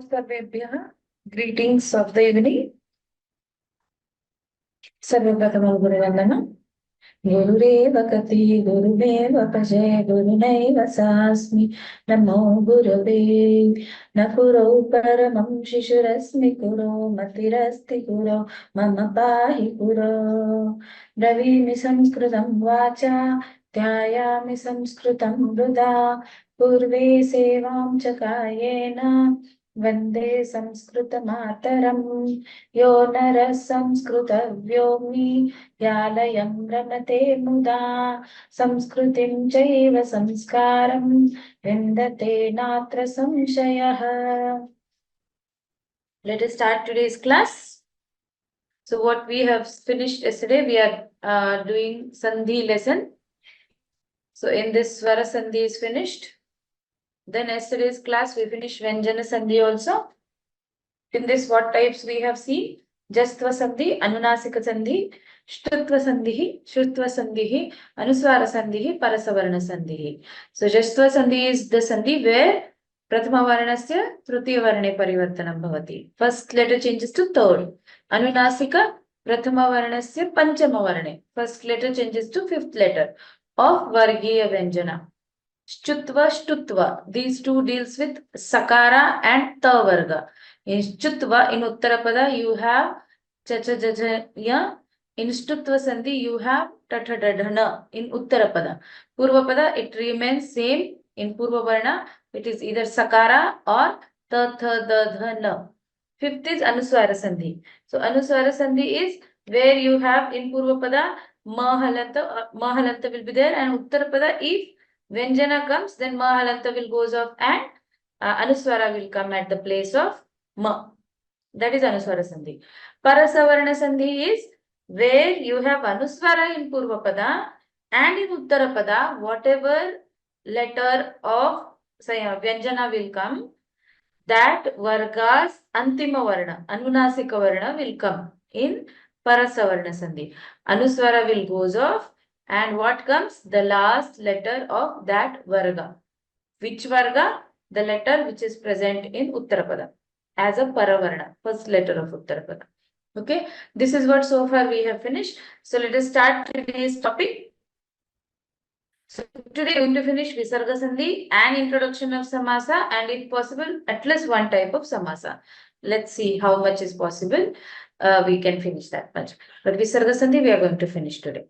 सर्वेभ्यः greetings of the evening. सर्वप्रथमं गुरुवन्दनं. गुरुरेव कति गुरुमेव भजे गुरुनैव सास्मि नमो गुरवे न पुरो परमं शिशुरस्मि कुरो मतिरस्ति कुरो मम पाहि कुरो ब्रवीमि संस्कृतं वाचा ध्यायामि संस्कृतं हृदा पूर्वे सेवां च कायेन वन्दे संस्कृतमातरम् यो नरः संस्कृतव्योम्नि यालयं रमते मुदा संस्कृतिं चैव संस्कारं विन्दते नात्र संशयः. Let us start today's class. So what we have finished yesterday, we are doing sandhi lesson. So in this swara sandhi is finished. Then yesterday's class we finished vyanjana sandhi also. In this what types we have seen? Jastva sandhi, anunasika sandhi, shtutva sandhi, shrutva sandhi, anuswara sandhi, parasavarna sandhi. So jastva sandhi is the sandhi where prathama varnasya tritiya varne parivartanam bhavati. First letter changes to third. Anunasika prathama varnasya panchama varne. First letter changes to fifth letter of vargiya vyanjana. Shtutva, shtutva. These two deals with sakara and ta varga. In shtutva, in uttarapada, you have chacha jaja ya. In shtutva sandhi, you have tatha dadhana in uttarapada. Purvapada, it remains same. In purvavarna, it is either sakara or ta tha da dha na. Fifth is anuswara sandhi. So anuswara sandhi is where you have in purvapada mahalanta will be there, and uttarapada if Vyanjana comes, then mahalanta will goes off and anuswara will come at the place of ma. That is anuswara sandhi. Parasavarna sandhi is where you have anuswara in purvapada and in uttarapada, whatever letter of vyanjana will come, that varga's antima varna, anunasika varna will come in parasavarna sandhi. Anuswara will goes off. And what comes? The last letter of that varga. Which varga? The letter which is present in Uttarapada as a paravarna, first letter of Uttarapada. Okay, this is what so far we have finished. So let us start today's topic. So today we are going to finish Visarga Sandhi and introduction of samasa, and if possible, at least one type of samasa. Let's see how much is possible. We can finish that much. But Visarga Sandhi we are going to finish today.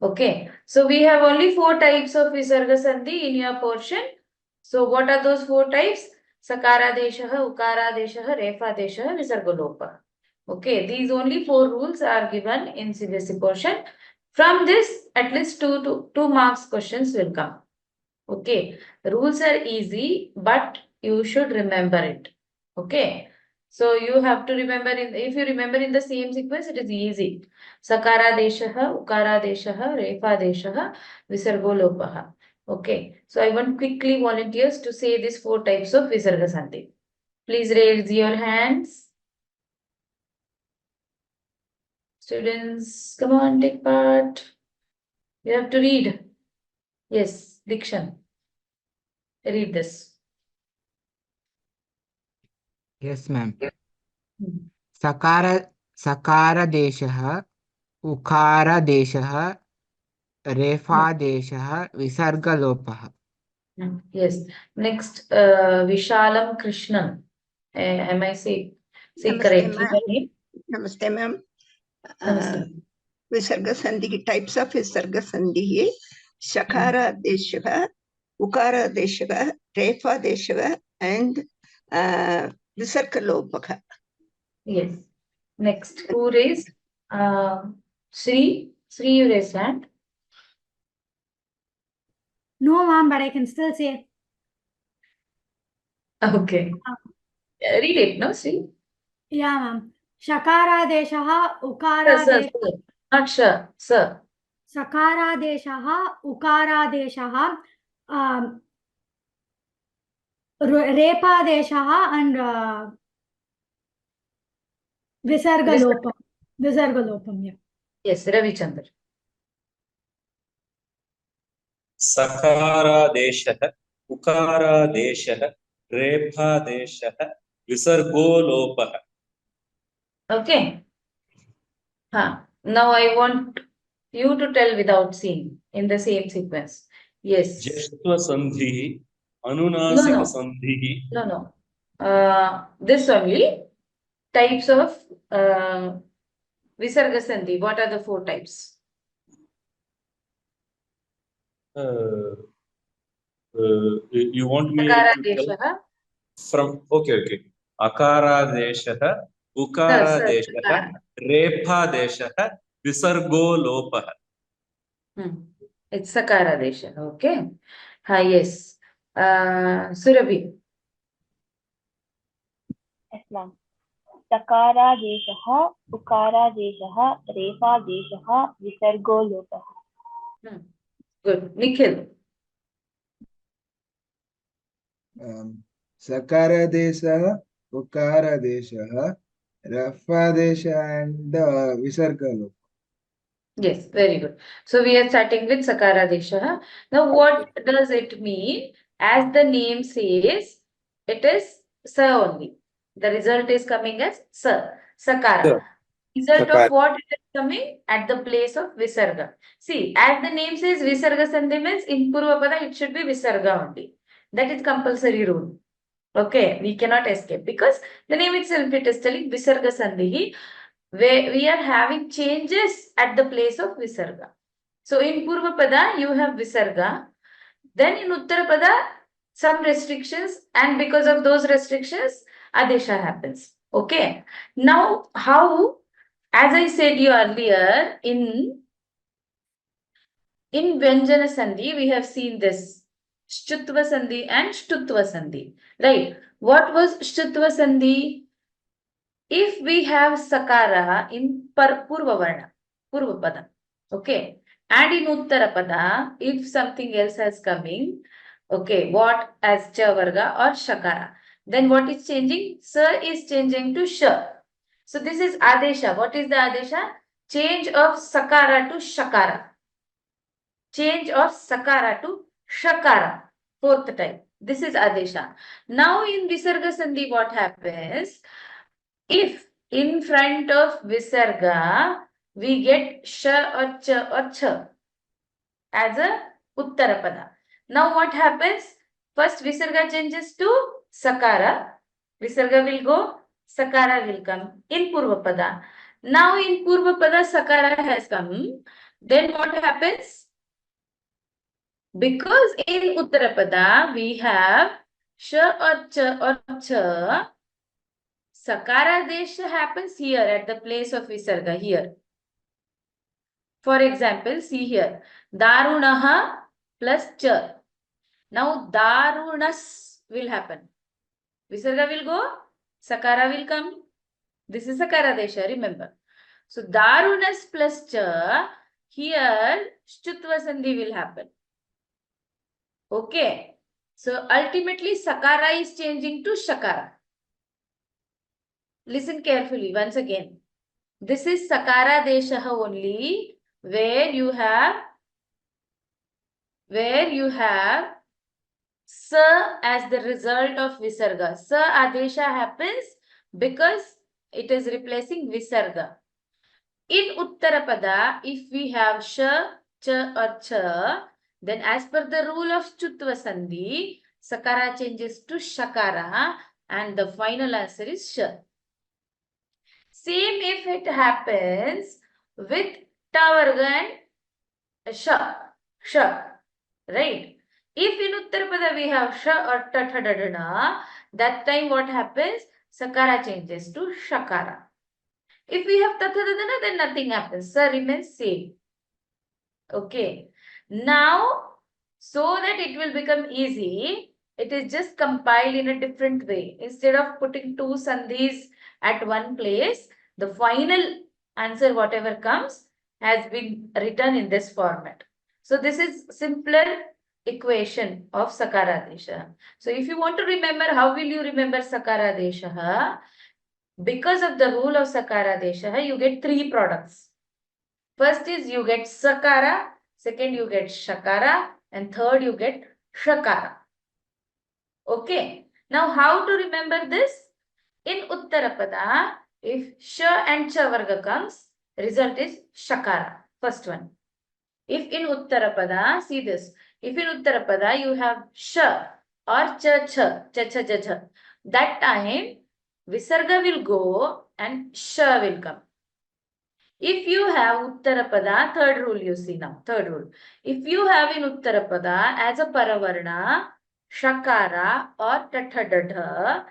Okay, so we have only 4 types of Visarga Sandhi in your portion. So what are those 4 types? Sakara deshaha, Ukara deshaha, Refa deshaha, Visarga lopa. Okay, these only 4 rules are given in CBSE portion. From this, at least 2 marks questions will come. Okay, the rules are easy, but you should remember it. Okay. So you have to remember, if you remember in the same sequence, it is easy. Sakara deshaha, Ukara deshaha, Refa deshaha, Visargo lopaha. Okay. So I want quickly volunteers to say these 4 types of Visarga Sandhi. Please raise your hands. Students, come on, take part. You have to read. Yes, Dikshan. Read this. Yes, ma'am. Sakara deshaha, Ukara deshaha, Refa deshaha, Visarga lopaha. Yes. Next, Vishalam Krishnam. Am I saying correctly the name? Namaste, ma'am. Namaste. Visarga sandhi, types of Visarga sandhi, Sakara deshaha, Ukara deshaha, Refa deshaha, and Visarga lopaha. Yes. Next, who raised? Sri, you raised hand. No, ma'am, but I can still say. Okay. Read it, no, Sri? Yeah, ma'am. Shakara deshaha, Ukara Sir, deshaha. not sure, sir. Sakara deshaha, Ukara deshaha, Repa deshaha, and Visarga lopam. Visarga lopam, yeah. Yes, Ravichandra. Sakara deshaha, Ukara deshaha, Repa deshaha, Visargo lopah. Okay. Now I want you to tell without seeing in the same sequence. Yes. Jashtva sandhi. No, Anunasika no. sandhi. No. This only types of Visarga Sandhi. What are the 4 types? You want me Sakara to tell Deshaha. from? Okay. Akara deshaha, ukara Sir, deshaha, Sakara. repha deshaha, visargo lopah. It's Sakara Desha. Okay. Yes. Surabhi. Yes, ma'am. सकारादेशः उकारादेशः रेफादेशः विसर्गो लोपः. Good. Nikhil. Sakaradesha, Ukaradesha, Rafadesha and Visarga. Yes, very good. So we are starting with Sakara Desha. Now what does it mean? As the name says, it is Sa only. The result is coming as Sa. Sakara. Result of what it is coming? At the place of Visarga. See, as the name says Visarga Sandhi means in Purvapada it should be Visarga only. That is compulsory rule. Okay, we cannot escape because the name itself it is telling Visarga Sandhi, where we are having changes at the place of Visarga. So in Purvapada you have Visarga, then in Uttarapada some restrictions, and because of those restrictions Adesha happens. Okay, now how, as I said you earlier, in Vyanjana Sandhi we have seen this Shtutva Sandhi and Shtutva Sandhi. Right. What was Shtutva Sandhi? If we have Sakara in Purva Varna, Purvapada, okay, and in Uttarapada, if something else has coming, okay, what as Cha Varga or Shakara, then what is changing? Sa is changing to Sha. So this is Adesha. What is the Adesha? Change of Sakara to Shakara. Change of Sakara to Shakara. 4th type. This is Adesha. Now in Visarga Sandhi, what happens? If in front of Visarga, we get Sha or Cha or Cha as a Uttarapada. Now what happens? First Visarga changes to Sakara. Visarga will go, Sakara will come in Purvapada. Now in Purvapada, Sakara has come. Then what happens? Because in Uttarapada, we have Sha or Cha or Cha, Sakara Desha happens here at the place of Visarga here. For example, see here, Darunaha plus Cha. Now Darunas will happen. Visarga will go, Sakara will come. This is Sakara Desha, remember. So Darunas plus Cha, here Shtutva Sandhi will happen. Okay. So ultimately Sakara is changing to Shakara. Listen carefully once again. This is Sakara Deshaha only, where you have Sa as the result of Visarga. Sa Adesha happens because it is replacing Visarga. In Uttarapada, if we have Sha, Cha or Cha, then as per the rule of Chutva Sandhi, Sakara changes to Shakara and the final answer is Sha. Same if it happens with Tavarga and Sha. Right? If in Uttarapada we have Sha or Tatadadana, that time what happens? Sakara changes to Shakara. If we have Tatadadana, then nothing happens. Sa remains same. Okay. Now, so that it will become easy, it is just compiled in a different way. Instead of putting 2 sandhis at one place, the final answer, whatever comes, has been written in this format. So this is simpler equation of Sakara Desha. So if you want to remember, how will you remember Sakara Desha? Because of the rule of Sakara Desha, you get 3 products. First is you get Sakara, second you get Shakara, and third you get Shakara. Okay. Now how to remember this? In Uttarapada, if sh and cha varga comes, result is shakara. First one. If in Uttarapada, see this. If in Uttarapada you have sh or cha cha, cha cha cha cha, that time visarga will go and sh will come. If you have Uttarapada, third rule you see now, third rule. If you have in Uttarapada as a paravarna, shakara or tathadadha,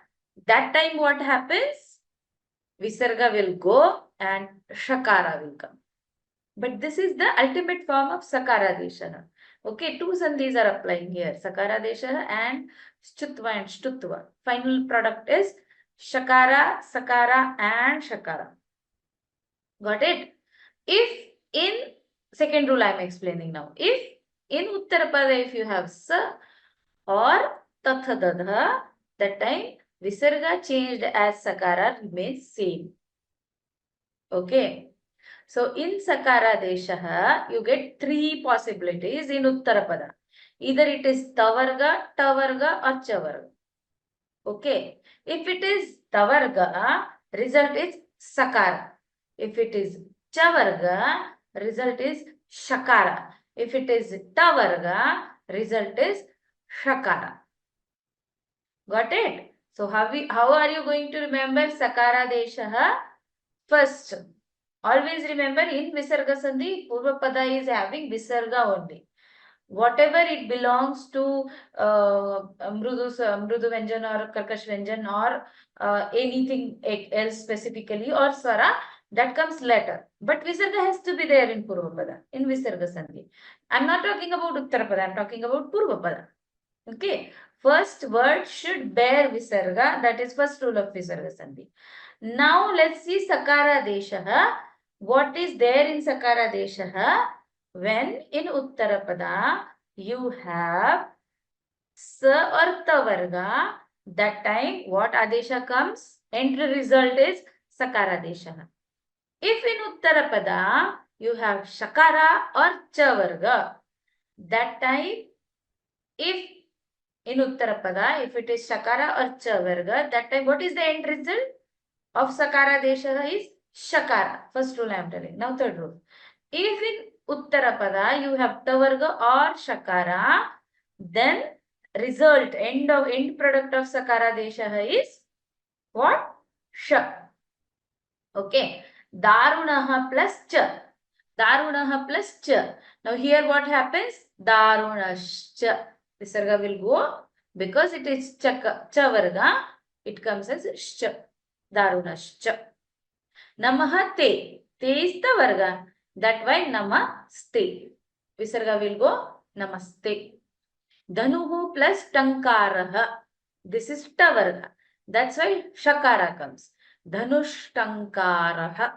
that time what happens? Visarga will go and shakara will come. But this is the ultimate form of sakara desha. Okay, two sandhis are applying here, sakara desha and stutva and shtutva. Final product is shakara, sakara and shakara. Got it? If in second rule I am explaining now. If in Uttarapada if you have sa or tathadadha, that time visarga changed as sakara remains same. Okay. So in sakara desha, you get three possibilities in Uttarapada. Either it is tavarga, tavarga or chavarga. Okay. If it is tavarga, result is sakara. If it is chavarga, result is shakara. If it is tavarga, result is shakara. Got it? So how are you going to remember sakara desha? First, always remember in Visarga Sandhi, Purvapada is having Visarga only. Whatever it belongs to Mrudu Vyanjan or Karkash Vyanjan or anything else specifically or Swara, that comes later. But Visarga has to be there in Purvapada, in Visarga Sandhi. I'm not talking about Uttarapada, I'm talking about Purvapada. Okay. First word should bear Visarga, that is first rule of Visarga Sandhi. Now let's see Sakara Desha. What is there in Sakara Desha? When in Uttarapada you have sa or tavarga, that time what adesha comes? End result is Sakara Desha. If in Uttarapada you have shakara or chavarga, that time if in Uttarapada if it is shakara or chavarga, that time what is the end result of Sakara Desha is shakara. First rule I am telling. Now third rule. If in Uttarapada you have tavarga or shakara, then result end product of Sakara Desha is what? Sha. Okay. Darunaha plus cha. Darunaha plus cha. Now here what happens? Darunascha. Visarga will go because it is chavarga. It comes as scha. Darunascha. Namaha te. Te is the varga. That why namaste. Visarga will go namaste. Dhanuhu plus tankaraha. This is tavarga. That's why shakara comes. Dhanush tankaraha.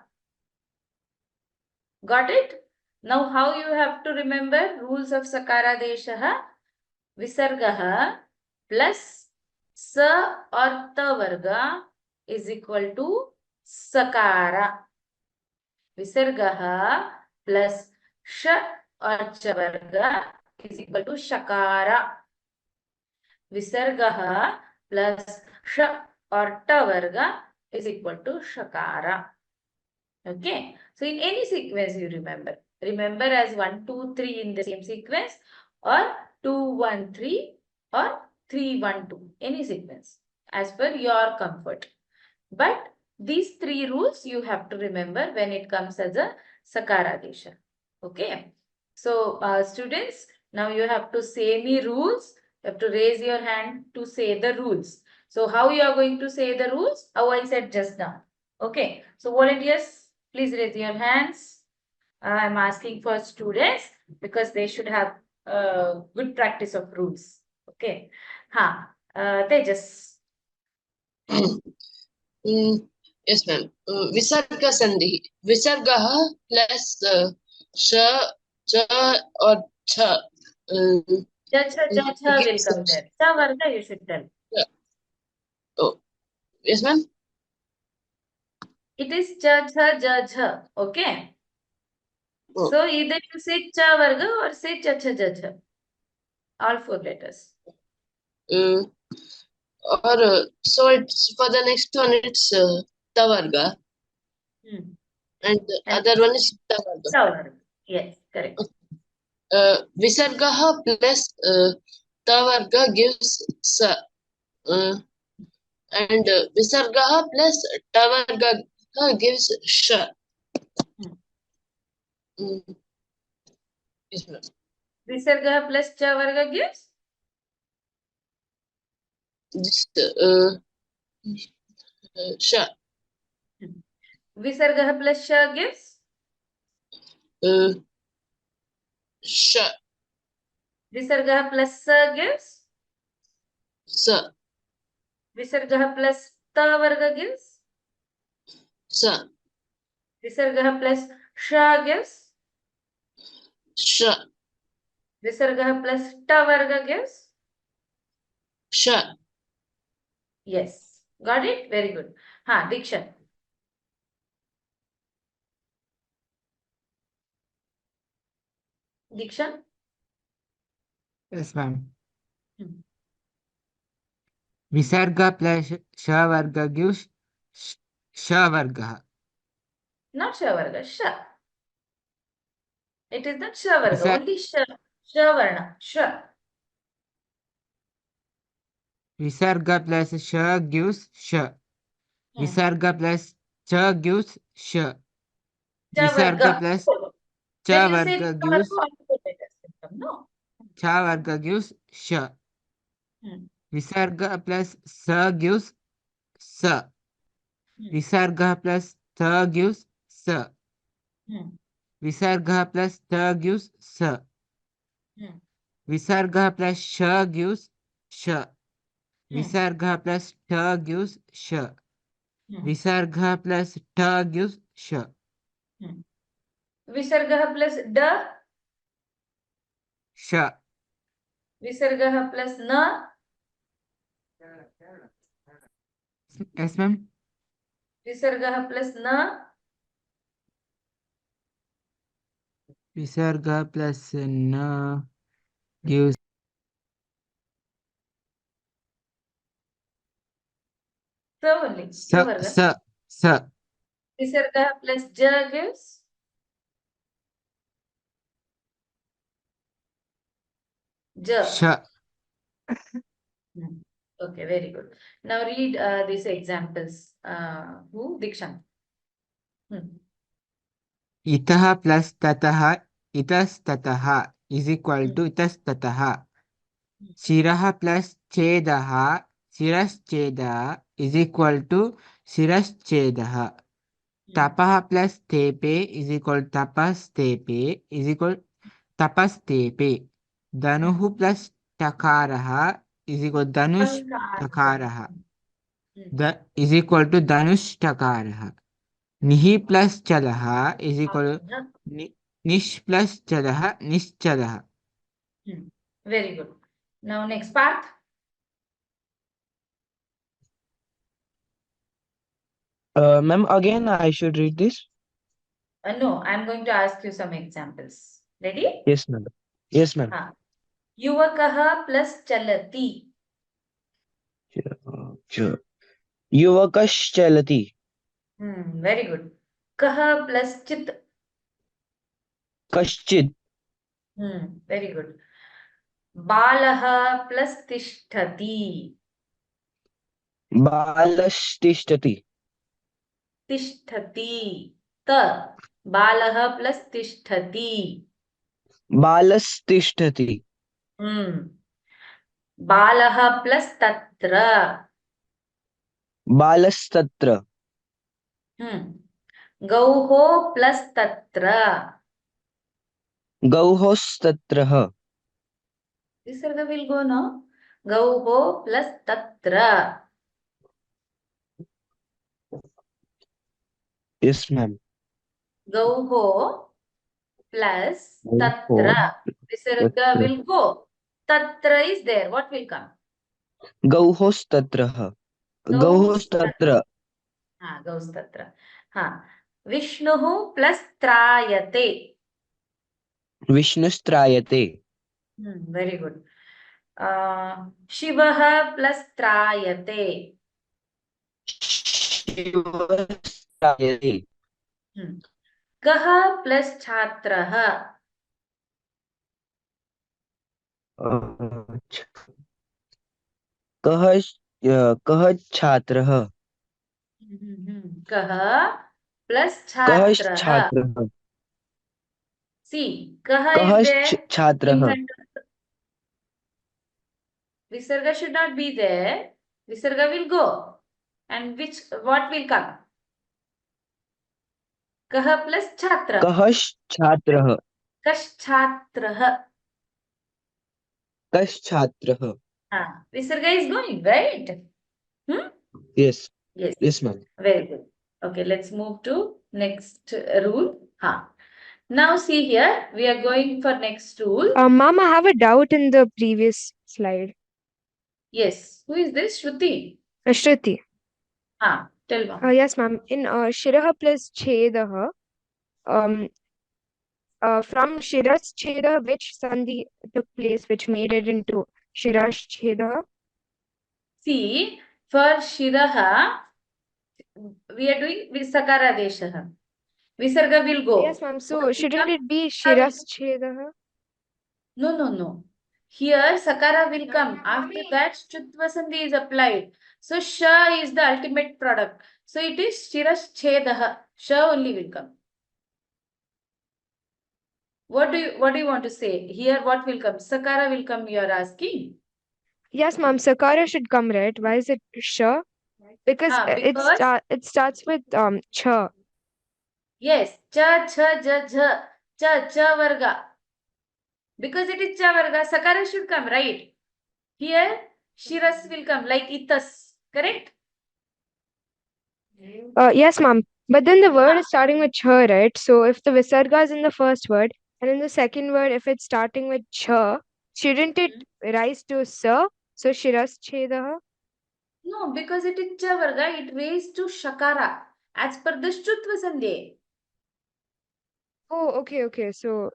Got it? Now how you have to remember rules of Sakara Desha? Visargaha plus sa or tavarga is equal to Sakara. Visargaha plus sh or chavarga is equal to shakara. Visargaha plus sh or tavarga is equal to shakara. Okay. So in any sequence you remember. Remember as 1, 2, 3 in the same sequence or 2, 1, 3 or 3, 1, 2. Any sequence as per your comfort. But these three rules you have to remember when it comes as a Sakara Desha. Okay. So students, now you have to say me rules. You have to raise your hand to say the rules. So how you are going to say the rules? How I said just now. Okay. So volunteers, please raise your hands. I'm asking for students because they should have good practice of rules. Okay. Tejas. Yes, ma'am. Visarga sandhi. Visargaha plus sha, cha or cha. Jacha will come there. Cha varga you should tell. Yeah. Oh, yes, ma'am. It is cha, ja. Okay. Oh. So either you say cha varga or say cha. All four letters. or so it's for the next one it's tavarga and the And other one is tavarga. Tavarga. Yes, correct. Visargaha plus tavarga gives sa. And visargaha plus tavarga gives sha. Yes, ma'am. Visarga plus Chavarga gives? This sha. Visarga plus Sha gives? Sha. Visarga plus Sa gives? Sa. Visarga plus Tavarga gives? Sa. Visarga plus Sha gives? Sha. Visarga plus Tavarga gives? Sha. Yes. Got it? Very good. Ha, diction. Diction? Yes, ma'am. Hmm. Visarga plus sha varga gives sha varga. Not Shavarga, Sha. It is not Shavarga, Visar only Sha. Shavarna, Sha. Visarga plus sha gives sha. Visarga plus cha gives sha. Visarga Shavarga. plus When cha you say varga Shavarga, gives also better system, no? cha varga gives sha. Visarga plus sa gives sa. Visarga plus ta gives sa. Visarga plus ta gives sa. Visarga plus sha gives sha. Visarga plus ta gives sha. Visarga plus ta gives sha. Visarga plus Da. Sha. Visarga plus Na. Yes, ma'am. Visarga plus Na. Visarga plus na gives So only. sa Yovarga. sa sa. Visarga plus Ja gives? Ja. Sha. Okay, very good. Now read these examples. Who? Dikshan. Itaha plus tataha itastataha is equal to itastataha. Shiraha plus chedaha shirascheda is equal to shiraschedaha. Tapaha plus tepe is equal to tapastepe is equal tapastepe. Danuhu plus takaraha is equal to danush takaraha. Is equal to danush takaraha. Nihi plus chalaha is equal to nish plus chalaha nischalaha. Very good. Now next part. Ma'am, again I should read this? No, I'm going to ask you some examples. Ready? Yes, ma'am. Yes, ma'am. Yuvakaha plus chalati. Yuvakash chalati. Very good. Kaha plus chit. Kaschid. Very good. Balaha plus tishtati. Balashtishtati. Tishtati. Ta. Balaha plus tishtati. Balastishtati. Balaha plus tatra. Balastatra. Gauho plus tatra. Gauhostatraha. Visarga will go now. Gauho plus tatra. Yes, ma'am. Gauho plus Gauho, tatra. Visarga tatra. will go. Tatra is there. What will come? Gauhostatraha. Gaustatra. Gauhostatra. Gaustatra. Vishnuhu plus trayate. Vishnustrayate. Very good. Shivaha plus Trayate. Shivasrayate. Kaha plus Chhatraha. कः छात्रः Kaha plus कः Chhatraha. छात्रः See, Kaha कः is there in छात्रः front of Visarga should not be there. Visarga will go. And what will come? Kaha plus Chhatra. कः छात्रः Kashchatraha. कश्छात्रः Visarga is going, right? yes Yes. yes ma'am Very good. Okay, let's move to next rule. Now see here, we are going for next rule. Ma'am, I have a doubt in the previous slide. Yes. Who is this? Shruti. Shruti. Tell ma'am. Yes, ma'am. In Shiraha plus Chedaha, from Shiras Cheda, which sandhi took place, which made it into Shiras Cheda? See, for Shiraha, we are doing Sakara Deshaha. Visarga will go. Yes, ma'am. So shouldn't it be Shiras Chedaha? No. Here Sakara will come. After that, Shtutva Sandhi is applied. So Sha is the ultimate product. So it is Shiras Chedaha. Sha only will come. What do you want to say? Here what will come? Sakara will come, you are asking? Yes, ma'am. Sakara should come, right? Why is it Sha? Because it starts with Cha. Yes. Cha, cha, ja, ja. Cha varga. Because it is cha varga, Sakara should come, right? Here, Shiras will come like itas. Correct? Yes, ma'am. But then the word is starting with Cha, right? So if the Visarga is in the first word, and in the second word, if it's starting with Cha, shouldn't it rise to Sa? So Shiras Chedaha? No, because it is cha varga, it raised to Shakara as per the Shtutva Sandhi. Oh, okay. So,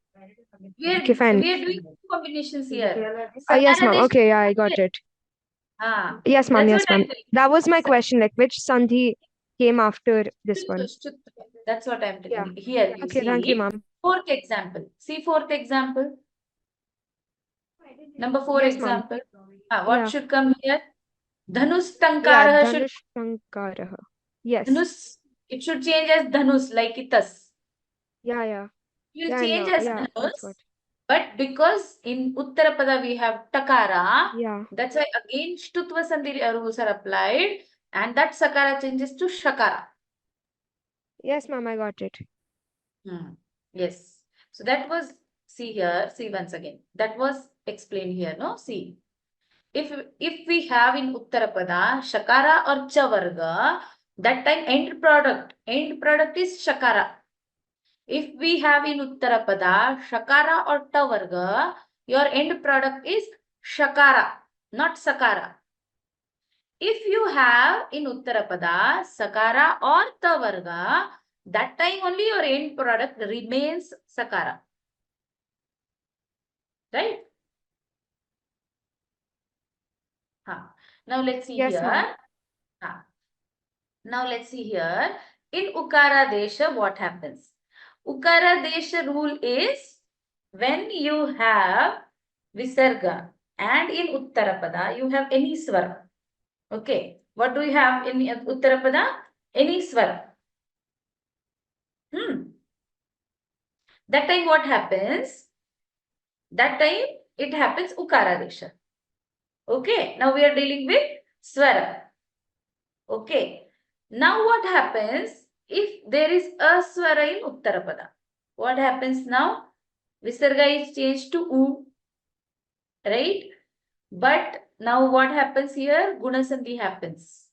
Okay, fine. We are doing two combinations here. Yes, ma'am. Okay, yeah, I got it. Yes, ma'am. Yes, ma'am. That was my question. Like, which sandhi came after this one? That's what I'm telling you. Here, you Okay, see. thank you, ma'am. Fourth example. See fourth example. Number 4 Yes, ma'am. example. What should come here? Dhanus Yeah, Tankaraha should. Dhanush Tankaraha. Yes. Dhanus, it should change as Dhanus, like itas. Yeah. You Yeah, change no, as yeah, that's Dhanus. what. But because in Uttarapada we have Takara, Yeah. that's why again Shtutva Sandhi rules are applied, and that Sakara changes to Shakara. Yes, ma'am, I got it. Yes. So that was, see here, see once again. That was explained here, no? See. If we have in Uttarapada Shakara or Chavarga, that time end product is Shakara. If we have in Uttarapada Shakara or Tavarga, your end product is Shakara, not Sakara. If you have in Uttarapada Sakara or Tavarga, that time only your end product remains Sakara. Right? Now let's see here. Now let's see here. In Ukara Desha, what happens? Ukara Desha rule is when you have Visarga and in Uttarapada you have any swara. Okay. What do you have in Uttarapada? Any swara. That time what happens? That time it happens Ukara Desha. Okay. Now we are dealing with swara. Okay. Now what happens if there is a swara in Uttarapada? What happens now? Visarga is changed to U. Right? But now what happens here? Guna Sandhi happens.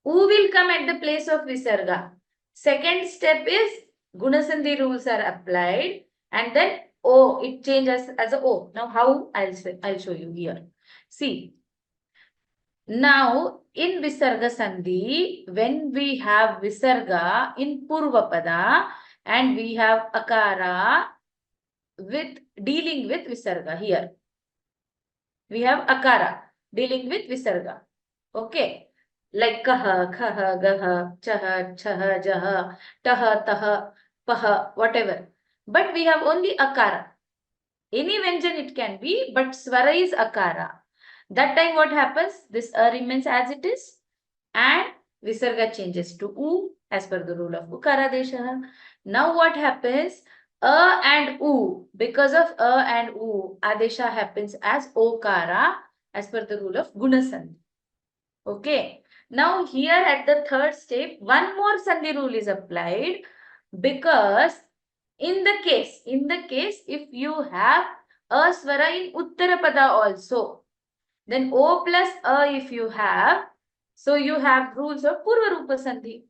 U will come at the place of Visarga. Second step is Guna Sandhi rules are applied and then O, it changes as a O. Now how? I'll show you here. See. Now, in Visarga Sandhi, when we have Visarga in Purvapada and we have Akara with dealing with Visarga here. we have akara dealing with visarga. Okay. Like kaha, khaha, gaha, chaha, chaha, jaha, taha, taha, paha, whatever. But we have only akara. Any vyanjan it can be, but swara is akara. That time what happens? This remains as it is and visarga changes to u as per the rule of Ukara desha. Now what happens? A and u, because of a and u, adesha happens as okara as per the rule of Gunasandhi. Okay. Now here at the third step, one more sandhi rule is applied, because in the case if you have a swara in Uttarapada also, then O plus A if you have, so you have rules of Purva Rupa Sandhi.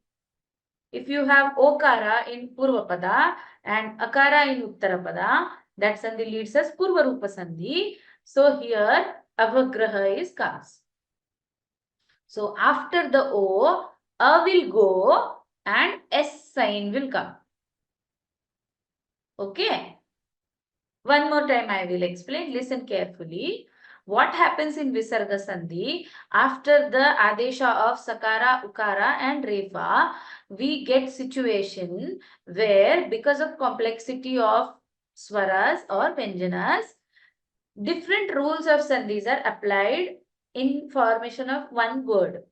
If you have Okara in Purvapada and Akara in Uttarapada, that Sandhi leads us Purva Rupa Sandhi. So here Avagraha is comes. So after the O, A will go and S sign will come. Okay. One more time I will explain. Listen carefully. What happens in Visarga Sandhi? After the Adesha of Sakara, Ukara and Refa, we get situation where because of complexity of swaras or vyanjanas, different rules of sandhis are applied in formation of one word.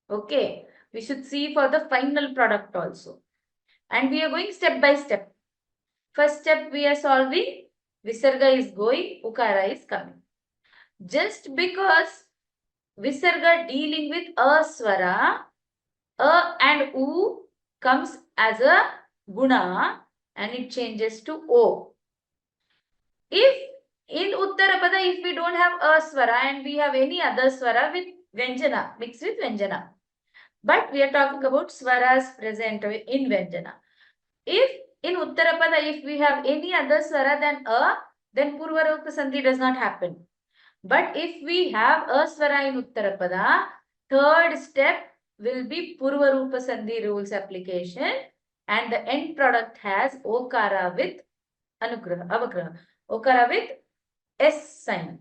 Okay. We should see for the final product also. And we are going step by step. First step we are solving, Visarga is going, Ukara is coming. Just because Visarga dealing with a swara, a and u comes as a guna and it changes to o. If in Uttarapada, if we don't have a swara and we have any other swara with vyanjana, mixed with vyanjana. But we are talking about swaras present in vyanjana. If in Uttarapada, if we have any other swara than a, then Purva Rupa Sandhi does not happen. But if we have a swara in Uttarapada, third step will be Purva Rupa Sandhi rules application and the end product has Okara with Avagraha. Okara with S sign.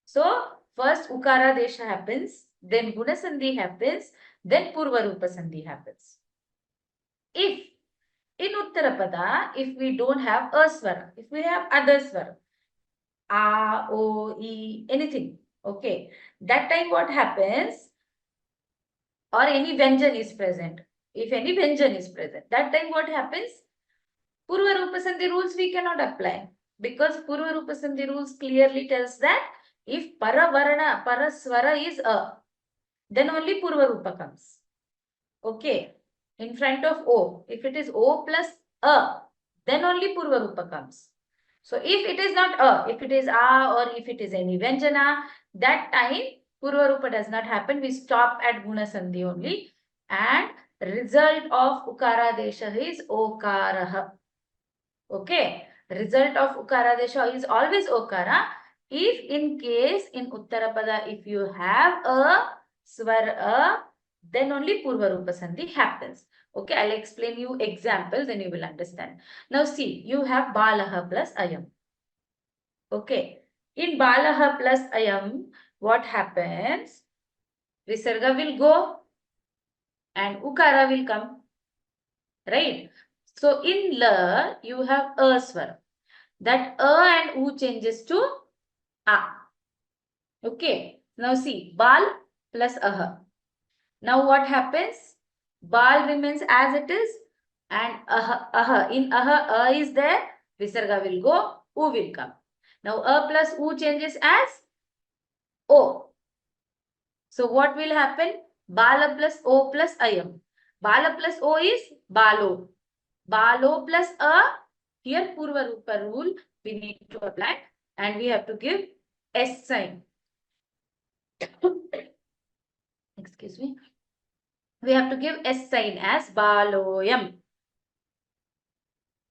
So first Ukara Desha happens, then Guna Sandhi happens, then Purva Rupa Sandhi happens. If in Uttarapada, if we don't have a swara, if we have other swara, A, O, E, anything, okay, that time what happens? Or any vyanjan is present. If any vyanjan is present, that time what happens? Purva Rupa Sandhi rules we cannot apply, because Purva Rupa Sandhi rules clearly tells that if Paravarana, Paraswara is a, then only Purva Rupa comes. Okay. In front of O. If it is O plus A, then only Purva Rupa comes. So if it is not A, if it is A or if it is any Vyanjana, that time Purva Rupa does not happen. We stop at Guna Sandhi only. And result of Ukara Desha is Okaraha. Okay. Result of Ukara Desha is always Okara. If in case in Uttarapada, if you have a Swara, then only Purva Rupa Sandhi happens. Okay, I'll explain you example, then you will understand. Now see, you have Balaha plus Ayam. Okay, in Balaha plus Ayam, what happens? Visarga will go and Ukara will come. Right? So in La, you have A Swara. That A and U changes to A. Okay, now see, Bal plus Aha. Now what happens? Bal remains as it is and aha. In aha, A is there. Visarga will go, U will come. Now A plus U changes as O. So what will happen? Bala plus O plus Ayam. Bala plus O is Balo. Balo plus A. Here Purva Rupa rule we need to apply and we have to give S sign. Excuse me. We have to give S sign as Baloyam.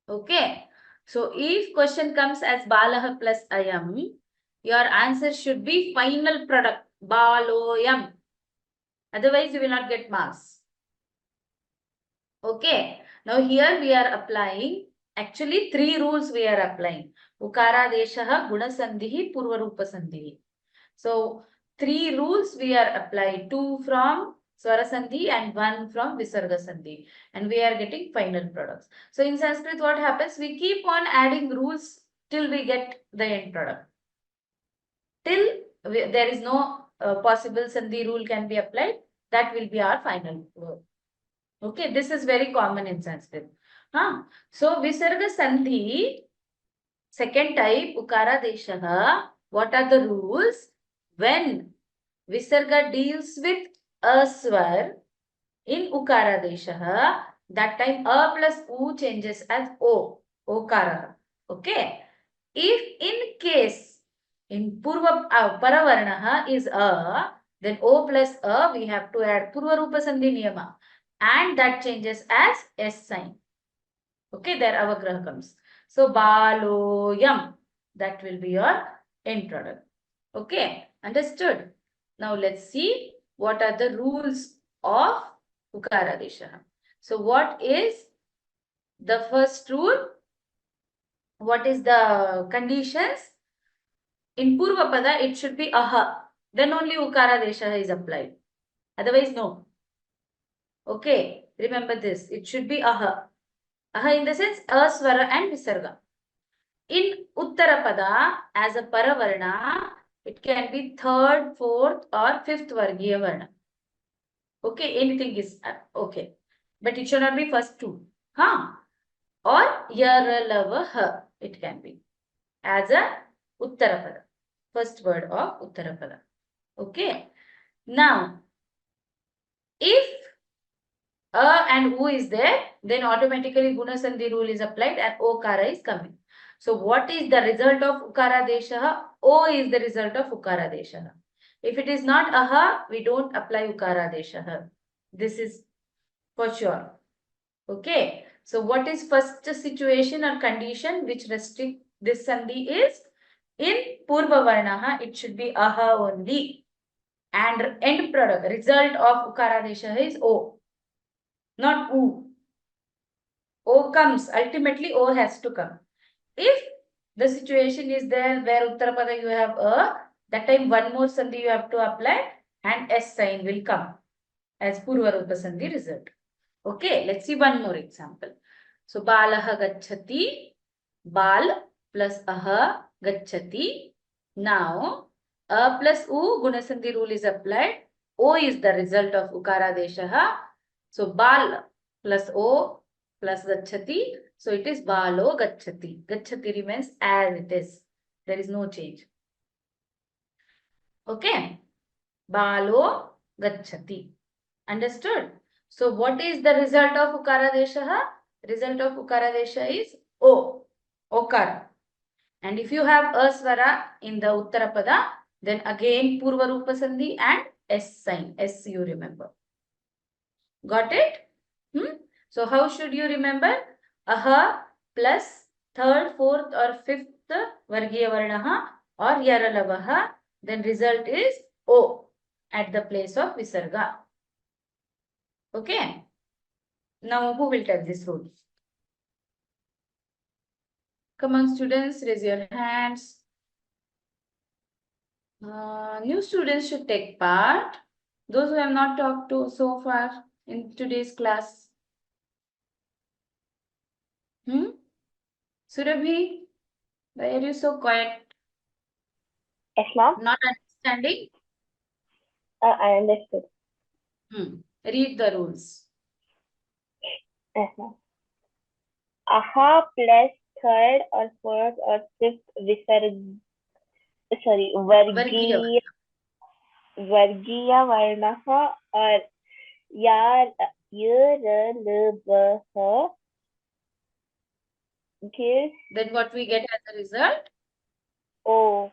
Okay. So if question comes as Balaha plus Ayam, your answer should be final product Baloyam. Otherwise, you will not get marks. Okay. Now here we are applying Actually, 3 rules we are applying. Ukara deshaha, guna sandhi, purva rupa sandhi. So 3 rules we are applied, 2 from swara sandhi and 1 from visarga sandhi, and we are getting final products. So in Sanskrit, what happens? We keep on adding rules till we get the end product. Till there is no possible sandhi rule can be applied, that will be our final word. Okay, this is very common in Sanskrit. So visarga sandhi, second type, ukara deshaha. What are the rules? When visarga deals with a swar in ukara deshaha, that time a plus u changes as o, okara. Okay. If in case in purva paravarnaha is a, then o plus a we have to add purva rupa sandhi niyama, and that changes as s sign. Okay, there avagraha comes. So baloyam, that will be your end product. Okay, understood? Now let's see what are the rules of ukara deshaha. So what is the first rule? What is the conditions? In purva pada it should be aha. Then only ukara deshaha is applied. Otherwise no. Okay, remember this. It should be aha. Aha in the sense aswara and visarga. In Uttarapada, as a paravarna, it can be third, fourth, or fifth vargiya varna. Okay, anything is okay. But it should not be first two. Or yaralavaha, it can be. As a Uttarapada. First word of Uttarapada. Okay. Now, if a and u is there, then automatically guna sandhi rule is applied and okara is coming. So what is the result of ukara deshaha? O is the result of ukara deshaha. If it is not aha, we don't apply ukara deshaha. This is for sure. Okay. So what is first situation or condition which restrict this sandhi is? In purva varnaha, it should be aha only. And end product, result of ukara deshaha is o. Not u. O comes, ultimately O has to come. If the situation is there where Uttarapada you have a, that time one more sandhi you have to apply and S sign will come as Purva Rupa Sandhi result. Okay, let's see one more example. So Balaha Gacchati, Bal plus Aha Gacchati. Now A plus U Guna Sandhi rule is applied. O is the result of Ukara Deshaha. So Bal plus O plus Gacchati. So it is Balo Gacchati. Gacchati remains as it is. There is no change. Okay. Balo Gacchati. Understood? So what is the result of Ukara Deshaha? Result of Ukara Desha is O. Okara. And if you have a swara in the Uttarapada, then again Purva Rupa Sandhi and S sign. S you remember. Got it? So how should you remember? Aha plus third, fourth or fifth Vargiya Varnaha or Yaralavaha. Then result is O at the place of Visarga. Okay. Now who will tell this rule? Come on students, raise your hands. New students should take part. Those who have not talked to so far in today's class. Surabhi, why are you so quiet? Yes, ma'am. Not understanding? I understood. Read the rules. Yes, ma'am. Aha plus third or fourth or fifth Vargiya Varnaha or Yaralavaha gives Then what we get as a result? O.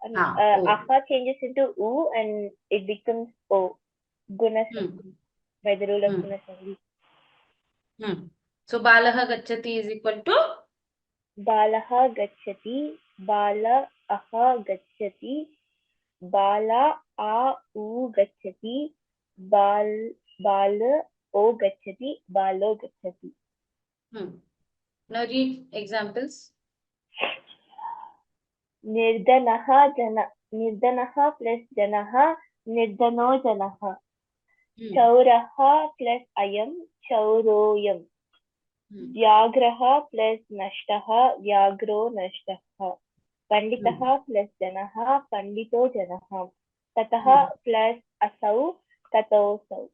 O. Aha changes into U and it becomes O. Guna Sandhi. By the rule of Guna Sandhi. So Balaha Gacchati is equal to? Balaha Gacchati. Bala Aha Gacchati. Bala A U Gacchati. Bala O Gacchati. Balo Gacchati. Now read examples. Nirdanaha plus janaha, nirdano janaha. Chauraha plus ayam, chauroyam. Vyagraha plus nashtaha, vyagro nashtaha. Panditaha plus janaha, pandito janaha. Tataha plus asau, tatosau.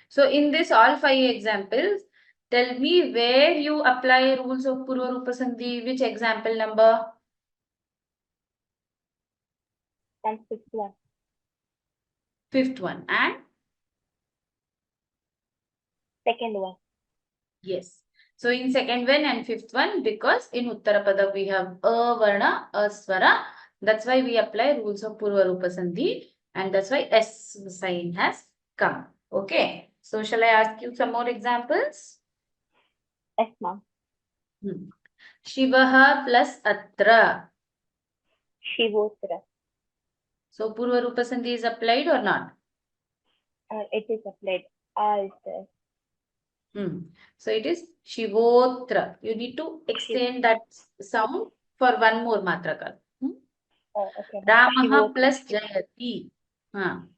So in this all 5 examples, tell me where you apply rules of Purva Rupa Sandhi, which example number? And fifth one. Fifth one. And? Second one. Yes. So in second one and fifth one, because in Uttarapada we have a varna, a swara. That's why we apply rules of Purva Rupa Sandhi, and that's why S sign has come. Okay. So shall I ask you some more examples? Yes, ma'am. Shivaha plus Atra. Shivotra. So Purva Rupa Sandhi is applied or not? It is applied. R is there. So it is Shivotra. You need to extend that sound for one more matraka. Okay. Ramaha plus Jayati.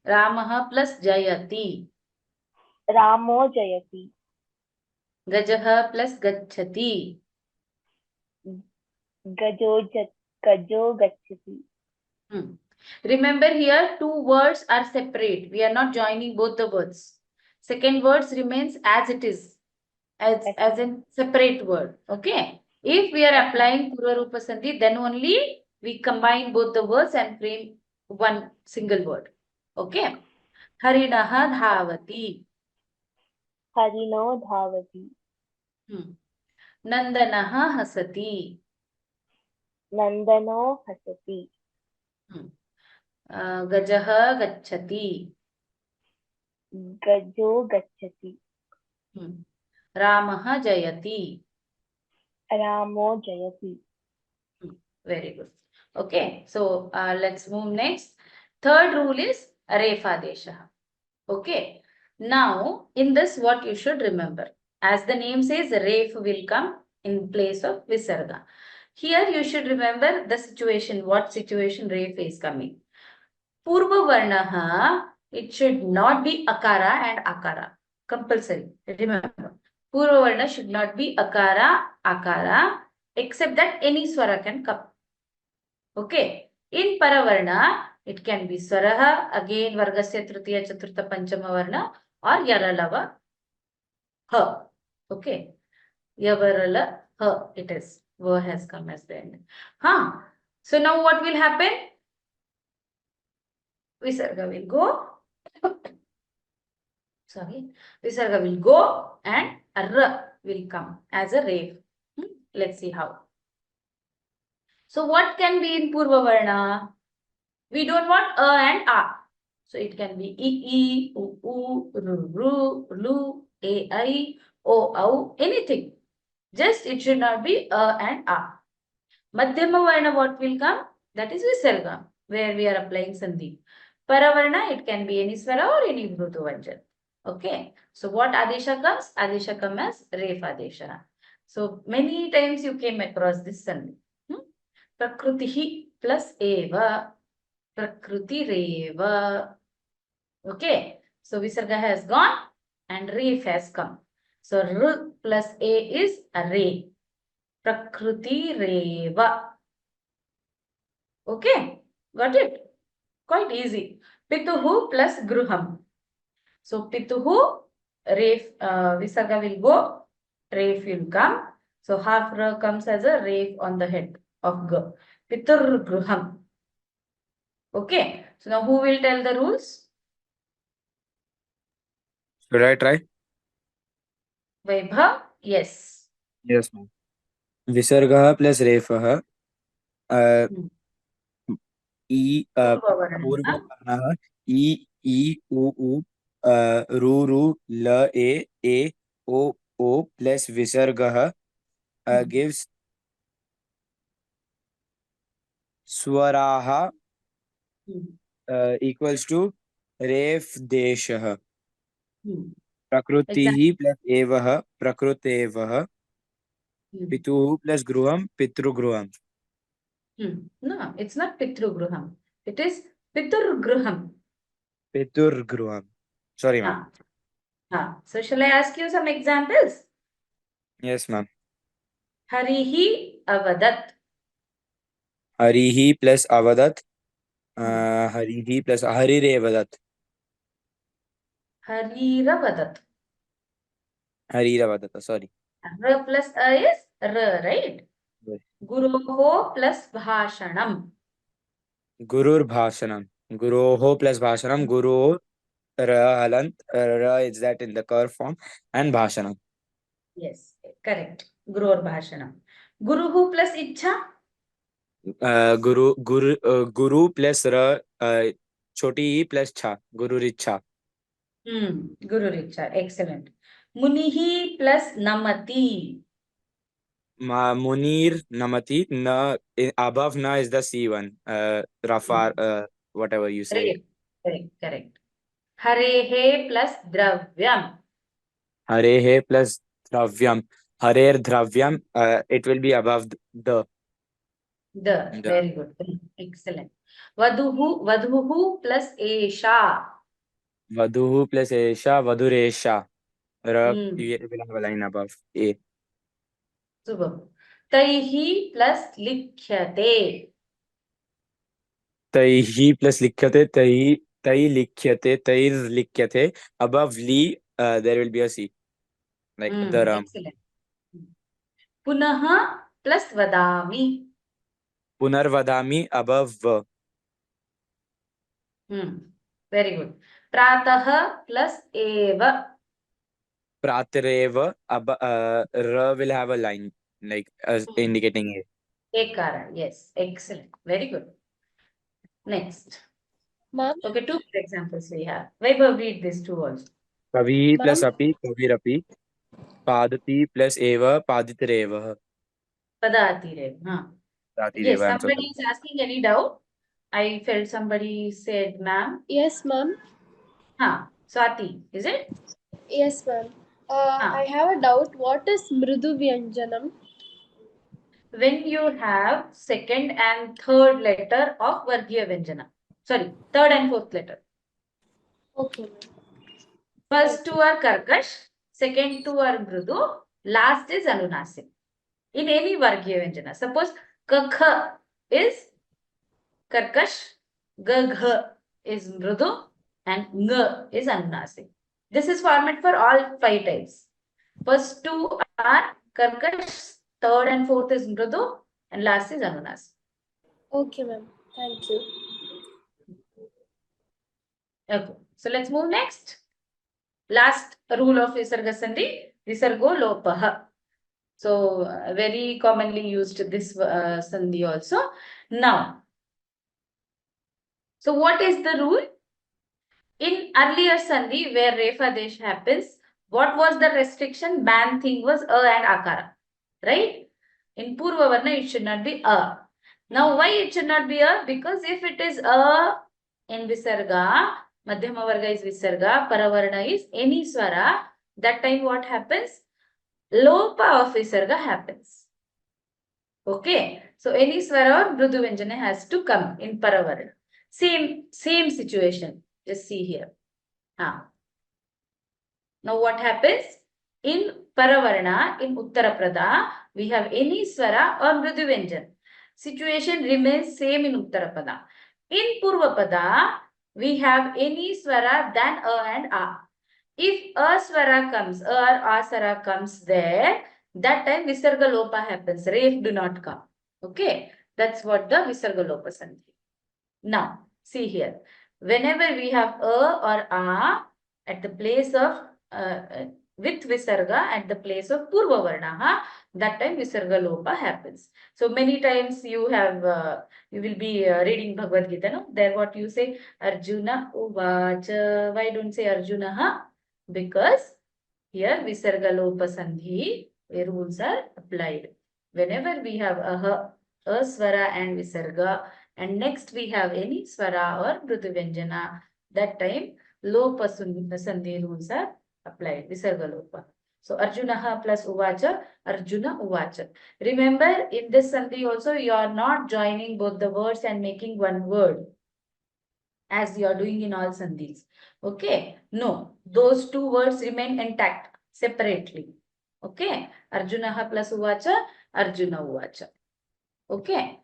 Ramaha plus Jayati. Ramo Jayati. Gajaha plus Gachati. Gajo Gachati. Remember here, 2 words are separate. We are not joining both the words. Second words remains as it is, as in separate word. Okay. If we are applying Purva Rupa Sandhi, then only we combine both the words and frame one single word. Okay. Harinaha dhavati. Harino dhavati. Nandanaha hasati. Nandano hasati. Gajaha gachati. Gajo gachati. Ramaha jayati. Ramo jayati. Very good. Okay, so let's move next. Third rule is Refadesha. Okay, now in this what you should remember. As the name says, Ref will come in place of Visarga. Here you should remember the situation, what situation Ref is coming. Purva Varnaha, it should not be Akara and Akara. Compulsory. Remember, Purva Varna should not be Akara, Akara, except that any Swara can come. Okay. In Paravarna, it can be Swaraha, again Vargasya Tritiya Chaturtha Panchama Varna, or Yaralava Ha. Okay. Yavarala Ha it is. Va has come as the end. So now what will happen? Visarga will go. Sorry. Visarga will go and R will come as a rave. Let's see how. So what can be in Purva Varna? We don't want A and A. So it can be E, U, Ru, Lu, A, O, Au, anything. Just it should not be A and A. Madhyama Varna, what will come? That is Visarga, where we are applying Sandhi. Paravarna, it can be any Swara or any Dhrutu Vanjan. Okay. So what Adesha comes? Adesha comes as Ref Adesha. So many times you came across this Sandhi. Prakrutihi plus Eva. Prakruti Reva. Okay. So Visarga has gone and Ref has come. So R plus A is a Re. Prakruti Reva. Okay. Got it? Quite easy. Pituhu plus Gruham. So Pituhu, Ref, Visarga will go. Ref will come. So half R comes as a Ref on the head of G. Pitur Gruham. Okay. So now who will tell the rules? Should I try? Vaibhav? Yes. Yes, ma'am. Visarga plus Refah. E Purva E U Ru La A O plus Visarga gives Swaraha equals to Ref Deshah. Prakrutihi plus Evah Prakrutevah Pituhu plus gruham, pitrugruham. No, it's not Pitrugruham. It is Piturgruham. Piturgruham. Sorry, ma'am. So shall I ask you some examples? Yes, ma'am. Harihi avadat. Harihi plus avadat. Harihi plus harirevadat. Hariravadat. Hariravadat. Sorry. R plus A is R, right? Yes. Guroho plus bhashanam. Gurur bhashanam. Guroho plus bhashanam. Guru ra halant. Ra is that in the curve form. And bhashanam. Yes, correct. Gurur bhashanam. Guruhu plus ichha. Guru plus ra. Choti e plus cha. Guru richa. Guru richa. Excellent. Munihi plus namati. Munir namati. Na above na is the C1. Rafar. Whatever you say. Correct. Harehe plus dravyam. Harehe plus dravyam. Harer dravyam. It will be above the. Very good. Excellent. Vadhuhu plus esha. Vaduhu plus esha. Vaduresha. You will have a line above A. Subham. Taihi plus likhyate. Taihi plus likhyate. Tai likhyate. Tair likhyate. Above li, there will be a C. Like the ram. Excellent. Punaha plus vadami. Punarvadami above va. Very good. Prataha plus eva. Pratareva. Ra will have a line like indicating A. Ekara. Yes. Excellent. Very good. Next. Ma'am? Okay, two examples we have. Vaibhav, read these two also. Kavi plus Ma'am? api. Kavirapi. Padati plus eva. Paditareva. Padatirev. Yes, Padireva. I'm so somebody sorry. is asking any doubt. I felt somebody said ma'am. Yes, ma'am. Swati, is it? Yes, ma'am. I have a doubt. What is Mridu Vyanjanam? When you have second and third letter of Vargya Vyanjana. Sorry, third and fourth letter. Okay, ma'am. First two are Karkash, second two are Mridu, last is Anunasik. In any Vargya Vyanjana. Suppose Kakha is Karkash, Gagha is Mridu, and Ng is Anunasik. This is format for all 5 types. First two are Karkash, third and fourth is Mridu, and last is Anunasik. Okay, ma'am. Thank you. Okay, so let's move next. Last rule of Visarga Sandhi, Visargo Lopaha. So very commonly used this Sandhi also. Now, so what is the rule? In earlier Sandhi where Refa Desh happens, what was the restriction? Ban thing was A and Akara, right? In Purva Varna it should not be A. Now why it should not be A? Because if it is A in Visarga, Madhyama Varga is Visarga, Paravarna is any Swara, that time what happens? Lopa of Visarga happens. Okay, so any Swara or Mridu Vyanjana has to come in Paravarna. Same situation. Just see here. Now what happens? In Paravarna, in Uttarapada, we have any Swara or Mridu Vyanjana. Situation remains same in Uttarapada. In Purvapada, we have any Swara than A and A. If A Swara comes, A or A Swara comes there, that time Visarga Lopa happens. Ref do not come. Okay, that's what the Visarga Lopa Sandhi. Now, see here. Whenever we have A or A at the place of, with Visarga at the place of Purva Varna, that time Visarga Lopa happens. So many times you have, you will be reading Bhagavad Gita, no? There what you say, Arjuna Uvacha. Why don't say Arjuna? Because here Visarga Lopa Sandhi rules are applied. Whenever we have a Swara and Visarga, and next we have any Swara or Mridu Vyanjana, that time Lopa Sandhi rules are applied, Visarga Lopa. So Arjunaha plus Uvacha, Arjuna Uvacha. Remember, in this Sandhi also, you are not joining both the words and making one word as you are doing in all Sandhis. Okay? No, those two words remain intact separately. Okay? Arjunaha plus Uvacha, Arjuna Uvacha. Okay?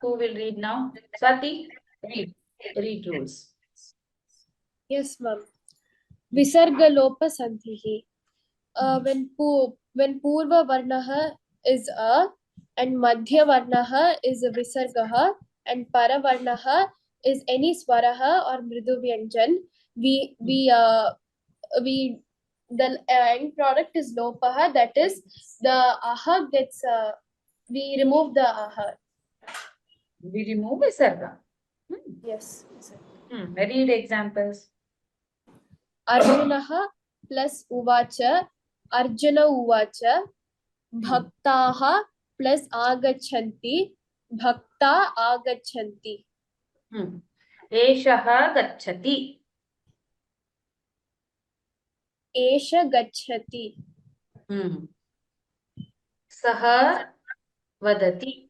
Who will read now? Swati, read. Read rules. Yes, ma'am. Visargalopa sandhihi. When purva varnaha is a and madhya varnaha is a visargaha and para varnaha is any swaraha or mridu vyanjan, we the end product is lopaha, that is the aha gets we remove the aha. We remove Visarga. Yes. Read examples. Arjunaha plus uvacha, Arjuna uvacha, bhaktaha plus agachanti, bhakta agachanti. Eshaha gacchati. Esha gacchati. Saha vadati.